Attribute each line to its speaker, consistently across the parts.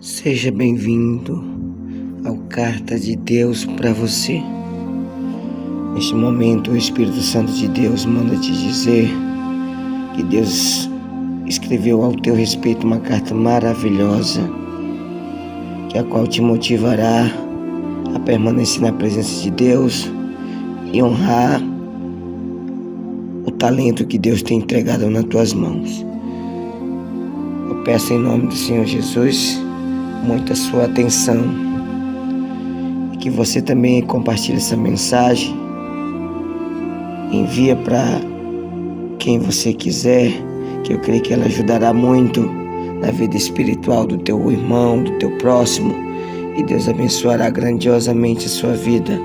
Speaker 1: Seja bem-vindo ao Carta de Deus para você. Neste momento, o Espírito Santo de Deus manda te dizer que Deus escreveu ao teu respeito uma carta maravilhosa, que a qual te motivará a permanecer na presença de Deus e honrar o talento que Deus tem entregado nas tuas mãos. Eu peço em nome do Senhor Jesus muita sua atenção e que você também compartilhe essa mensagem, envia para quem você quiser, que eu creio que ela ajudará muito na vida espiritual do teu irmão, do teu próximo, e Deus abençoará grandiosamente a sua vida.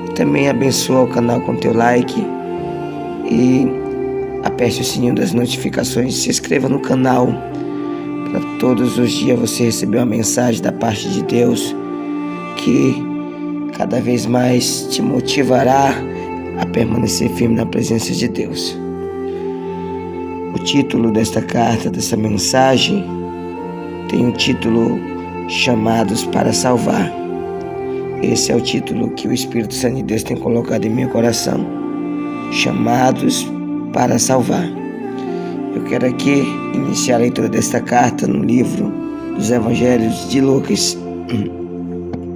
Speaker 1: E também abençoa o canal com teu like e aperte o sininho das notificações, se inscreva no canal para todos os dias você receber uma mensagem da parte de Deus que cada vez mais te motivará a permanecer firme na presença de Deus. O título desta carta, dessa mensagem, tem um título: Chamados para Salvar. Esse é o título que o Espírito Santo de Deus tem colocado em meu coração. Chamados para salvar. Eu quero aqui iniciar a leitura desta carta no livro dos Evangelhos de Lucas,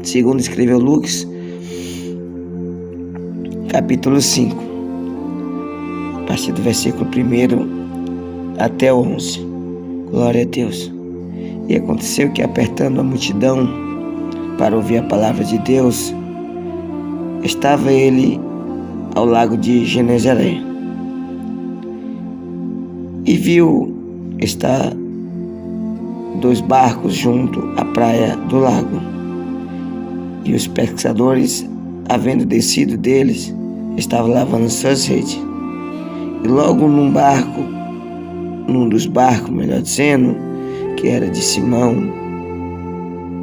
Speaker 1: segundo escreveu Lucas, capítulo 5, a partir do versículo 1 até o 11. Glória a Deus. E aconteceu que, apertando a multidão para ouvir a palavra de Deus, estava ele ao lago de Genezaré. E viu estar 2 barcos junto à praia do lago. E os pescadores, havendo descido deles, estavam lavando suas redes. E logo num dos barcos, melhor dizendo, que era de Simão,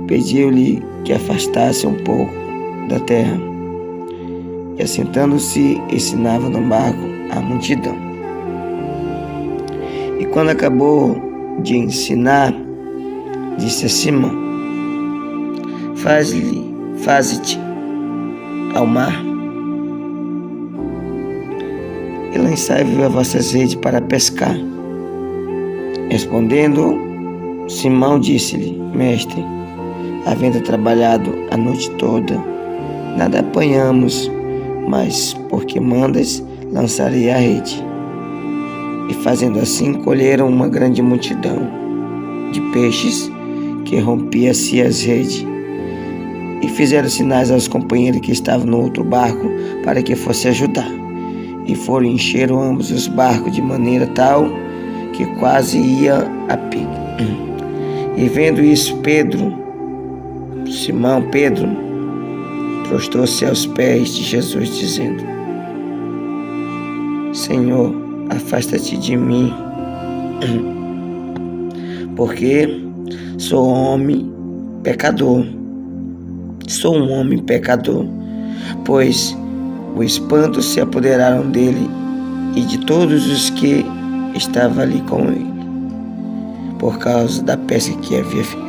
Speaker 1: pediu-lhe que afastasse um pouco da terra. E assentando-se, ensinava no barco a multidão. E quando acabou de ensinar, disse a Simão: Faze-te ao mar e lançai as vossas redes para pescar. Respondendo, Simão disse-lhe: Mestre, havendo trabalhado a noite toda, nada apanhamos, mas porque mandas, lançarei a rede. E fazendo assim, colheram uma grande multidão de peixes, que rompia-se as redes. E fizeram sinais aos companheiros que estavam no outro barco, para que fosse ajudar. E foram e encheram ambos os barcos de maneira tal que quase ia a pique. E vendo isso, Simão Pedro, prostrou-se aos pés de Jesus, dizendo: Senhor, afasta-te de mim, porque sou um homem pecador. Pois o espanto se apoderaram dele e de todos os que estavam ali com ele, por causa da pesca que havia feito.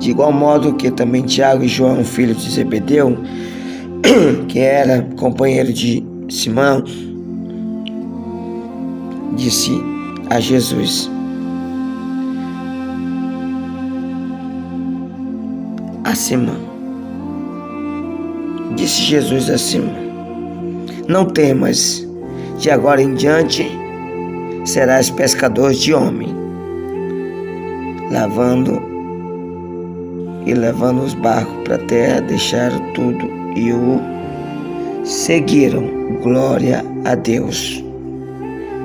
Speaker 1: De igual modo que também Tiago e João, filho de Zebedeu, que era companheiro de Simão, disse a Jesus: Disse Jesus a Simão: Não temas, de agora em diante serás pescador de homem. Levando os barcos para a terra, deixaram tudo e o seguiram. Glória a Deus.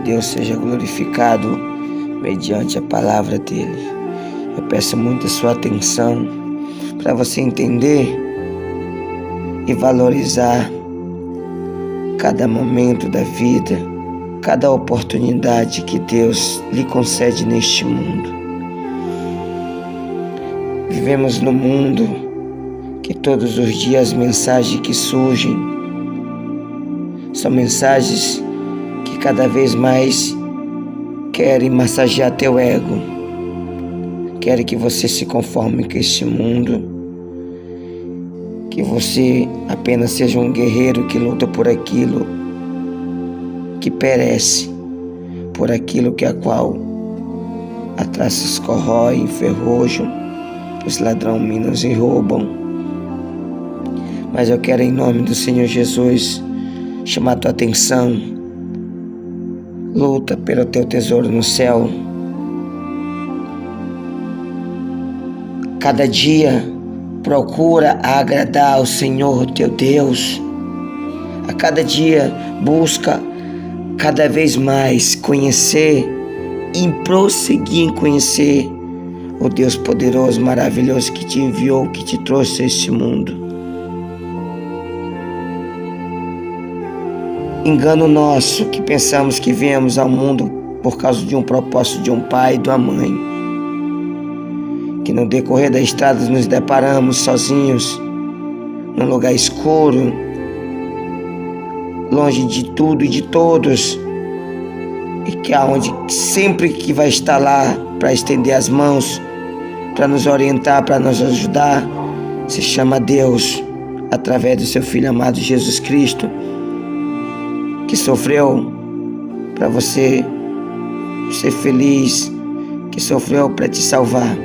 Speaker 1: Deus seja glorificado mediante a palavra dele. Eu peço muito a sua atenção para você entender e valorizar cada momento da vida, cada oportunidade que Deus lhe concede neste mundo. Vivemos num mundo que todos os dias as mensagens que surgem são mensagens que cada vez mais querem massagear teu ego, querem que você se conforme com este mundo, que você apenas seja um guerreiro que luta por aquilo que perece, por aquilo que a qual a traças corrói, enferrujam, os ladrões minam e roubam. Mas eu quero, em nome do Senhor Jesus, chamar a tua atenção. Luta pelo teu tesouro no céu. Cada dia procura agradar ao Senhor teu Deus. A cada dia busca cada vez mais conhecer e prosseguir em conhecer o Deus poderoso, maravilhoso que te enviou, que te trouxe a este mundo. Engano nosso que pensamos que viemos ao mundo por causa de um propósito de um pai e de uma mãe. Que no decorrer da estrada nos deparamos sozinhos, num lugar escuro, longe de tudo e de todos, e que aonde sempre que vai estar lá para estender as mãos, para nos orientar, para nos ajudar, se chama Deus, através do seu Filho amado Jesus Cristo, que sofreu para você ser feliz, que sofreu para te salvar.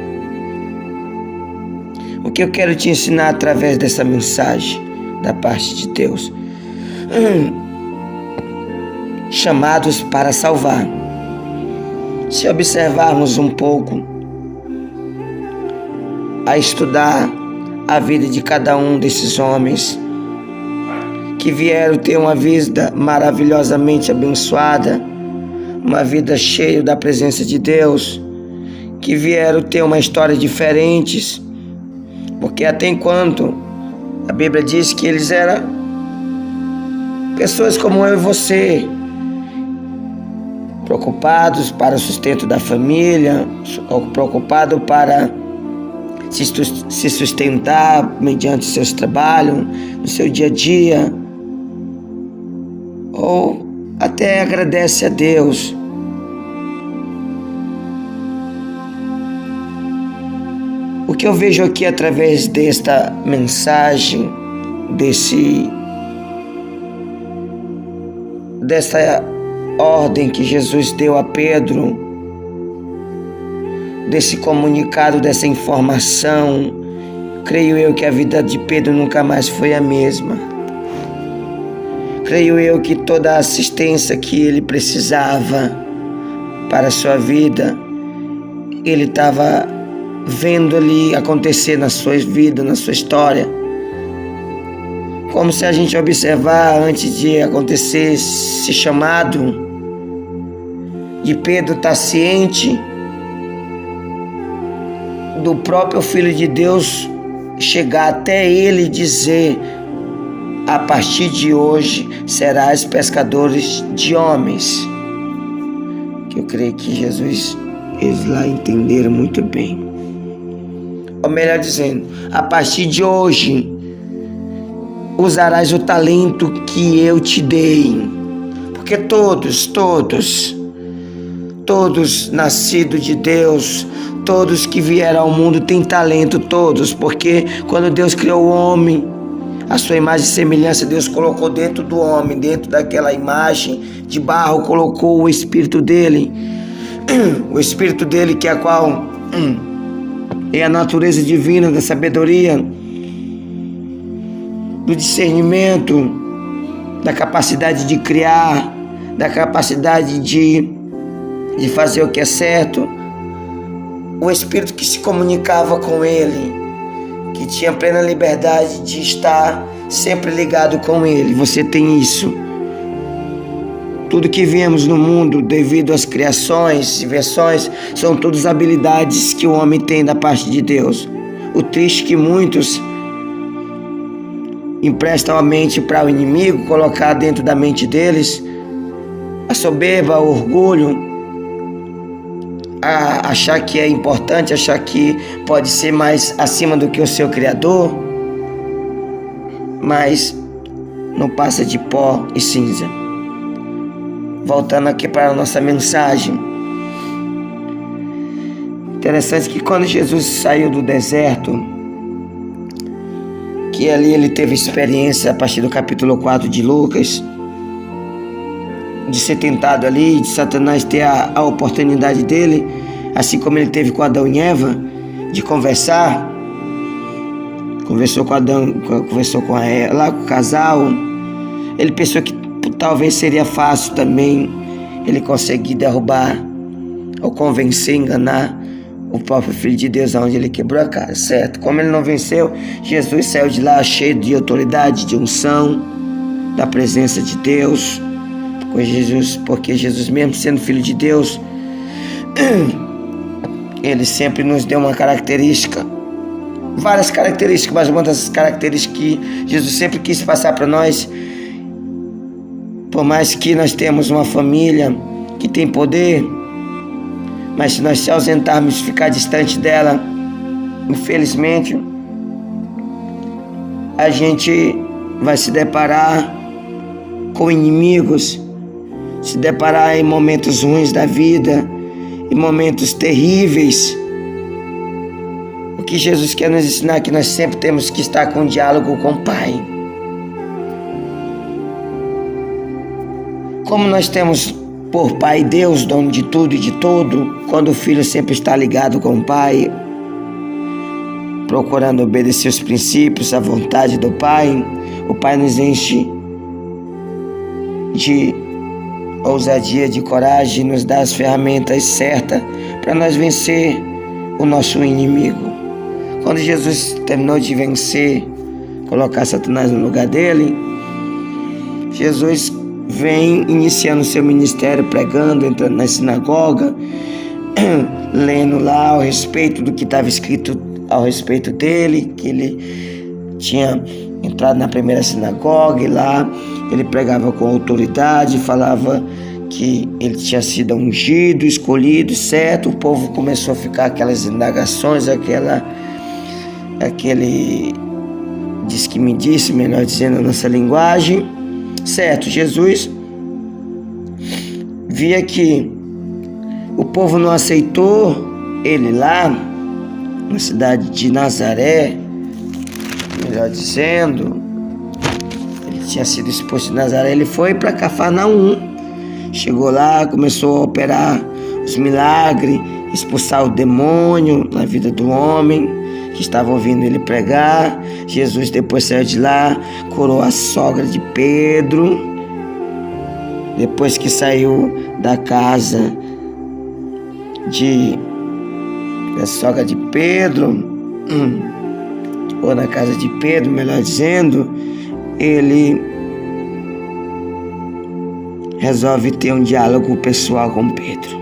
Speaker 1: O que eu quero te ensinar através dessa mensagem da parte de Deus? Chamados para salvar. Se observarmos um pouco, a estudar a vida de cada um desses homens que vieram ter uma vida maravilhosamente abençoada, uma vida cheia da presença de Deus, que vieram ter uma história diferente, porque até enquanto a Bíblia diz que eles eram pessoas como eu e você, preocupados para o sustento da família, preocupados para se sustentar mediante seus trabalhos, no seu dia a dia, ou até agradece a Deus. O que eu vejo aqui através desta mensagem, dessa ordem que Jesus deu a Pedro, desse comunicado, dessa informação, creio eu que a vida de Pedro nunca mais foi a mesma. Creio eu que toda a assistência que ele precisava para a sua vida, ele estava vendo ali acontecer na sua vida, na sua história. Como se a gente observar antes de acontecer esse chamado, de Pedro estar ciente do próprio Filho de Deus chegar até ele e dizer: a partir de hoje serás pescadores de homens. Que eu creio que Jesus, eles lá entenderam muito bem. Ou melhor dizendo, a partir de hoje usarás o talento que eu te dei. Porque todos nascidos de Deus, todos que vieram ao mundo têm talento, todos. Porque quando Deus criou o homem, a sua imagem e semelhança, Deus colocou dentro do homem, dentro daquela imagem de barro, colocou o Espírito dele. O Espírito dele, que é a qual é a natureza divina da sabedoria, do discernimento, da capacidade de criar, da capacidade de fazer o que é certo. O Espírito que se comunicava com ele, que tinha plena liberdade de estar sempre ligado com ele. Você tem isso. Tudo que vemos no mundo, devido às criações e versões, são todas habilidades que o homem tem da parte de Deus. O triste é que muitos emprestam a mente para o inimigo, colocar dentro da mente deles a soberba, o orgulho, a achar que é importante, achar que pode ser mais acima do que o seu Criador, mas não passa de pó e cinza. Voltando aqui para a nossa mensagem, Interessante que quando Jesus saiu do deserto, que ali ele teve experiência a partir do capítulo 4 de Lucas, de ser tentado ali, de Satanás ter a oportunidade dele, assim como ele teve com Adão e Eva, de conversar. Conversou com Adão, conversou com lá com o casal. Ele pensou que talvez seria fácil também ele conseguir derrubar ou convencer, enganar o próprio Filho de Deus, onde ele quebrou a cara, certo? Como ele não venceu, Jesus saiu de lá cheio de autoridade, de unção, da presença de Deus, porque Jesus mesmo sendo Filho de Deus, ele sempre nos deu uma característica, várias características, mas uma das características que Jesus sempre quis passar para nós, por mais que nós temos uma família que tem poder, mas se nós se ausentarmos, ficar distante dela, infelizmente, a gente vai se deparar com inimigos, se deparar em momentos ruins da vida, em momentos terríveis. O que Jesus quer nos ensinar é que nós sempre temos que estar com diálogo com o Pai. Como nós temos por Pai Deus, dono de tudo e de todo, quando o Filho sempre está ligado com o Pai, procurando obedecer os princípios, a vontade do Pai, o Pai nos enche de ousadia, de coragem, nos dá as ferramentas certas para nós vencer o nosso inimigo. Quando Jesus terminou de vencer, colocar Satanás no lugar dele, Jesus vem iniciando seu ministério, pregando, entrando na sinagoga, lendo lá a respeito do que estava escrito ao respeito dele, que ele tinha entrado na primeira sinagoga e lá ele pregava com autoridade, falava que ele tinha sido ungido, escolhido, certo? O povo começou a ficar aquelas indagações, aquele diz que me disse, melhor dizendo, a nossa linguagem, certo? Jesus via que o povo não aceitou ele lá na cidade de Nazaré, melhor dizendo, ele tinha sido exposto de Nazaré, ele foi para Cafarnaum, chegou lá, começou a operar os milagres, expulsar o demônio na vida do homem que estava ouvindo ele pregar. Jesus depois saiu de lá, curou a sogra de Pedro. Depois que saiu da casa da sogra de Pedro, ou na casa de Pedro, melhor dizendo, ele resolve ter um diálogo pessoal com Pedro.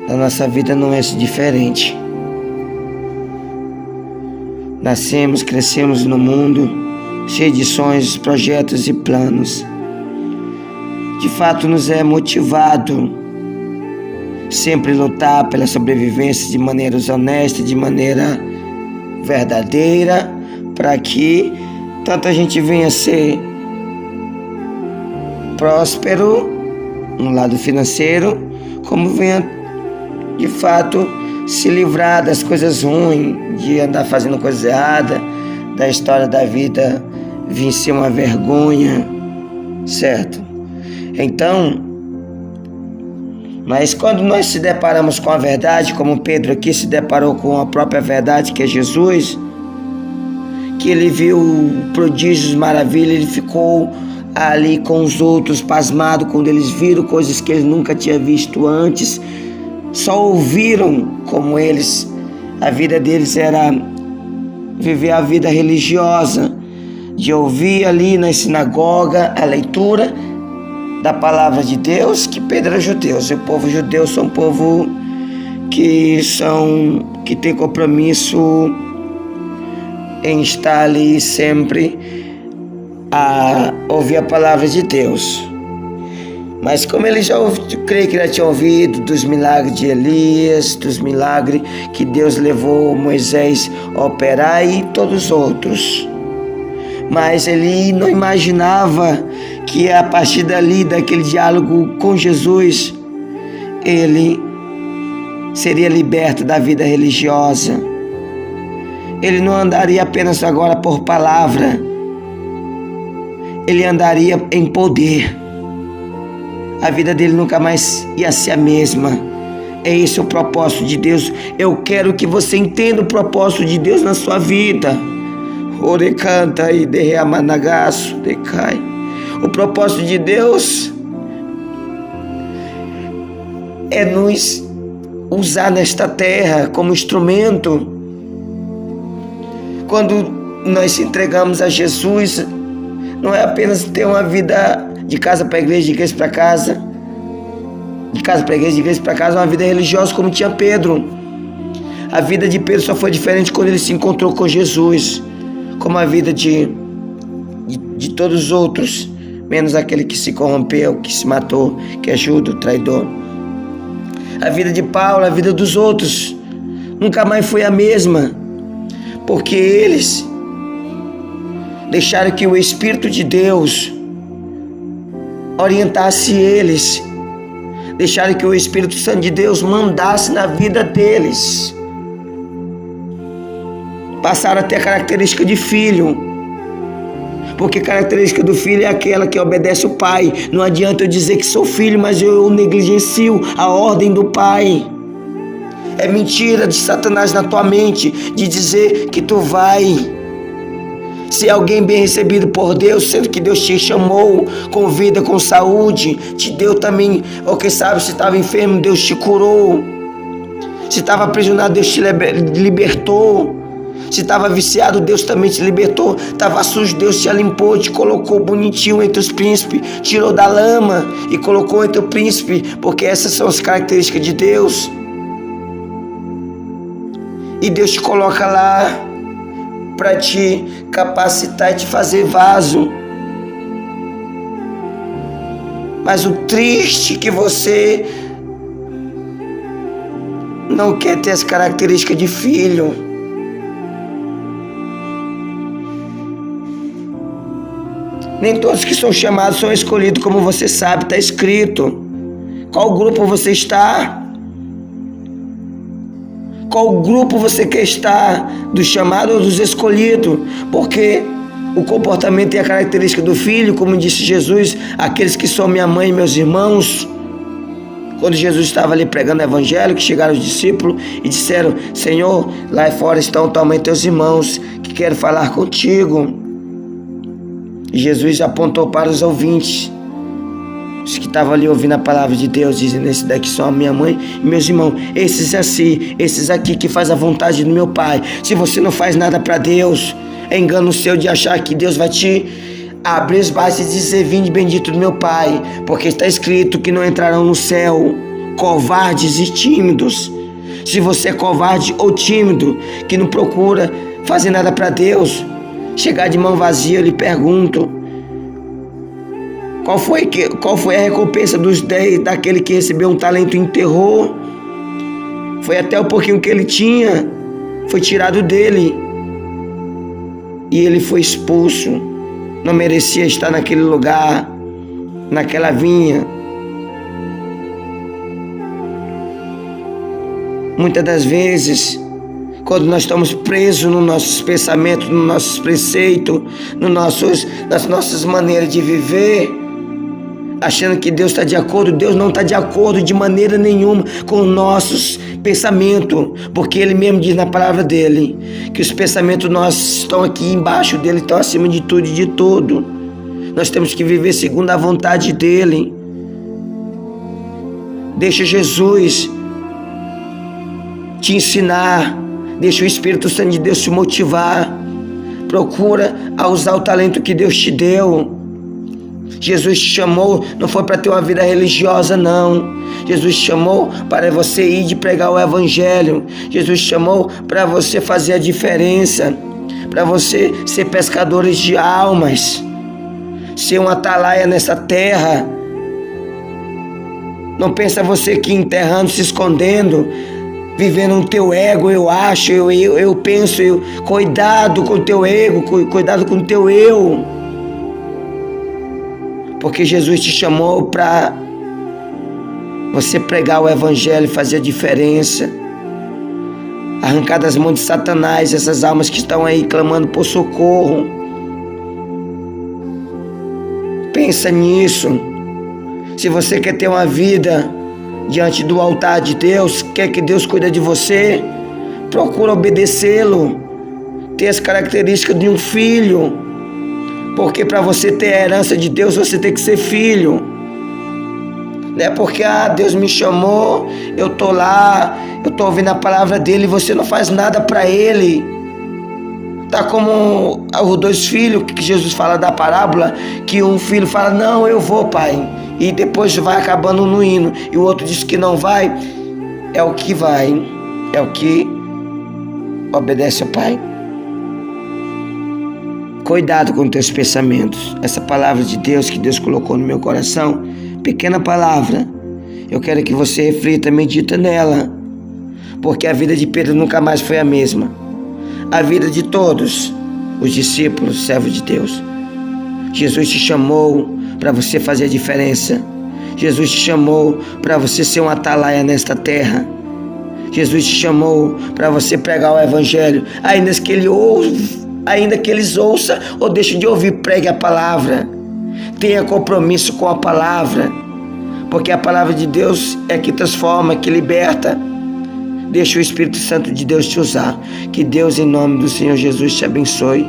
Speaker 1: A nossa vida não é diferente. Nascemos, crescemos no mundo, cheio de sonhos, projetos e planos. De fato, nos é motivado sempre lutar pela sobrevivência de maneira honesta, de maneira verdadeira, para que tanto a gente venha a ser próspero no lado financeiro, como venha de fato se livrar das coisas ruins, de andar fazendo coisas erradas, da história da vida vir ser uma vergonha, certo? Então, mas quando nós se deparamos com a verdade, como Pedro aqui se deparou com a própria verdade, que é Jesus, que ele viu prodígios, maravilhas, ele ficou ali com os outros pasmado quando eles viram coisas que eles nunca tinham visto antes, só ouviram como eles, a vida deles era viver a vida religiosa, de ouvir ali na sinagoga a leitura da palavra de Deus, que Pedro era judeu. O povo judeu são um povo que tem compromisso em estar ali sempre a ouvir a palavra de Deus. Mas como ele creio que ele já tinha ouvido dos milagres de Elias, dos milagres que Deus levou Moisés a operar e todos os outros. Mas ele não imaginava que a partir dali, daquele diálogo com Jesus, ele seria liberto da vida religiosa. Ele não andaria apenas agora por palavra, ele andaria em poder. A vida dele nunca mais ia ser a mesma. É esse o propósito de Deus. Eu quero que você entenda o propósito de Deus na sua vida. Ore canta e derramanagaço, decai. O propósito de Deus é nos usar nesta terra como instrumento. Quando nós se entregamos a Jesus, não é apenas ter uma vida de casa para a igreja, de igreja para casa, de casa para a igreja, de igreja para casa, uma vida religiosa como tinha Pedro. A vida de Pedro só foi diferente quando ele se encontrou com Jesus, como a vida de todos os outros, menos aquele que se corrompeu, que se matou, que é Judas, o traidor. A vida de Paulo, a vida dos outros, nunca mais foi a mesma, porque eles deixaram que o Espírito de Deus orientasse eles, deixaram que o Espírito Santo de Deus mandasse na vida deles. Passaram a ter a característica de filho, porque a característica do filho é aquela que obedece o pai. Não adianta eu dizer que sou filho, mas eu negligencio a ordem do pai. É mentira de Satanás na tua mente de dizer que tu vai ser alguém bem recebido por Deus, sendo que Deus te chamou com vida, com saúde, te deu também, ou quem sabe, se estava enfermo, Deus te curou, se estava aprisionado, Deus te libertou, se estava viciado, Deus também te libertou, estava sujo, Deus te limpou, te colocou bonitinho entre os príncipes, tirou da lama e colocou entre o príncipe, porque essas são as características de Deus. E Deus te coloca lá para te capacitar e te fazer vaso. Mas o triste é que você não quer ter as características de filho. Nem todos que são chamados são escolhidos, como você sabe, está escrito. Qual grupo você está? Qual grupo você quer estar? Do chamado ou dos escolhidos? Porque o comportamento e a característica do filho, como disse Jesus, aqueles que são minha mãe e meus irmãos. Quando Jesus estava ali pregando o evangelho, que chegaram os discípulos e disseram: Senhor, lá fora estão também teus irmãos que querem falar contigo. E Jesus apontou para os ouvintes, os que estavam ali ouvindo a palavra de Deus, dizendo: esses daqui são a minha mãe e meus irmãos, esses assim, esses aqui que faz a vontade do meu Pai. Se você não faz nada para Deus, é engano seu de achar que Deus vai te abrir os braços e dizer: vinde bendito do meu Pai, porque está escrito que não entrarão no céu covardes e tímidos. Se você é covarde ou tímido, que não procura fazer nada para Deus, chegar de mão vazia, eu lhe pergunto: qual foi a recompensa dos 10 daquele que recebeu um talento e enterrou? Foi até o pouquinho que ele tinha, foi tirado dele. E ele foi expulso. Não merecia estar naquele lugar, naquela vinha. Muitas das vezes, quando nós estamos presos nos nossos pensamentos, nos nossos preceitos, nas nossas maneiras de viver, achando que Deus está de acordo, Deus não está de acordo de maneira nenhuma com os nossos pensamentos, porque Ele mesmo diz na palavra dEle, que os pensamentos nossos estão aqui embaixo dEle, estão acima de tudo e de todo. Nós temos que viver segundo a vontade dEle. Deixa Jesus te ensinar, deixa o Espírito Santo de Deus te motivar. Procura a usar o talento que Deus te deu. Jesus te chamou, não foi para ter uma vida religiosa, não. Jesus te chamou para você ir de pregar o evangelho. Jesus te chamou para você fazer a diferença, para você ser pescadores de almas, ser um atalaia nessa terra. Não pensa você que enterrando, se escondendo, vivendo no teu ego, eu acho, eu penso, cuidado com o teu ego, cuidado com o teu eu. Porque Jesus te chamou para Você pregar o evangelho, fazer a diferença. Arrancar das mãos de Satanás essas almas que estão aí clamando por socorro. Pensa nisso. Se você quer ter uma vida diante do altar de Deus, quer que Deus cuide de você, procura obedecê-lo. Ter as características de um filho. Porque para você ter a herança de Deus, você tem que ser filho. Não é porque Deus me chamou, eu estou lá, eu estou ouvindo a palavra dele e você não faz nada para ele. Tá como os dois filhos que Jesus fala da parábola, que um filho fala, não, eu vou, pai. E depois vai acabando no hino. E o outro diz que não vai. É o que vai, é o que obedece ao pai. Cuidado com os teus pensamentos. Essa palavra de Deus que Deus colocou no meu coração, pequena palavra, eu quero que você reflita, medita nela. Porque a vida de Pedro nunca mais foi a mesma. A vida de todos os discípulos, servos de Deus. Jesus te chamou para você fazer a diferença. Jesus te chamou para você ser um atalaia nesta terra. Jesus te chamou para você pregar o evangelho, ainda que eles ouçam ou deixem de ouvir, pregue a palavra. Tenha compromisso com a palavra, porque a palavra de Deus é que transforma, que liberta. Deixa o Espírito Santo de Deus te usar. Que Deus, em nome do Senhor Jesus, te abençoe